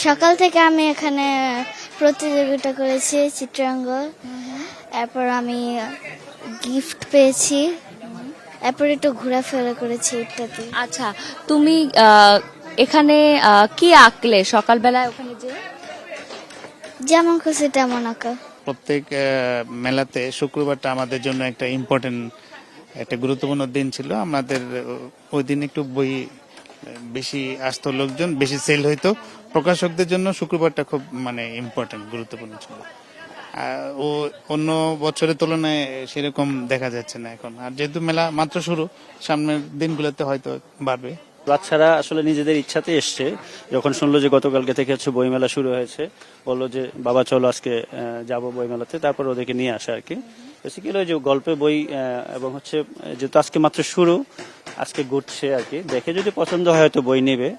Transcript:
সকাল থেকে আমি এখানে প্রতিযোগিতা করেছি চিত্রাঙ্কন, এরপর আমি গিফট পেয়েছি, এরপর একটু ঘোরাফেরা করেছি ইত্যাদি। আচ্ছা, তুমি এখানে কি আঁকলে সকালবেলায় ওখানে যে? যেমন খুশি তেমন আঁকা। প্রত্যেক মেলাতে শুক্রবারটা আমাদের জন্য একটা ইম্পর্টেন্ট, একটা গুরুত্বপূর্ণ দিন ছিল। আমাদের ওই দিন একটু বই বেশি আসতো, লোকজন বেশি সেল হইতো। প্রকাশকদের জন্য শুক্রবারটা খুব ইম্পর্টেন্ট, গুরুত্বপূর্ণ ছিল। ও অন্য বছরের তুলনায় সেরকম দেখা যাচ্ছে না এখন। আর যেহেতু মেলা মাত্র শুরু, সামনের দিনগুলোতে হয়তো বাড়বে। বাচ্চারা আসলে নিজেদের ইচ্ছাতে এসছে, যখন শুনলো যে গতকালকে থেকে হচ্ছে বইমেলা শুরু হয়েছে, বললো যে বাবা চলো আজকে যাবো বইমেলাতে, তারপর ওদেরকে নিয়ে আসা আর কি। বেসিক্যালি ওই যে গল্পের বই এবং হচ্ছে যেহেতু আজকে মাত্র শুরু, আজকে ঘুরছে আর কি, দেখে যদি পছন্দ হয় হয়তো বই নেবে।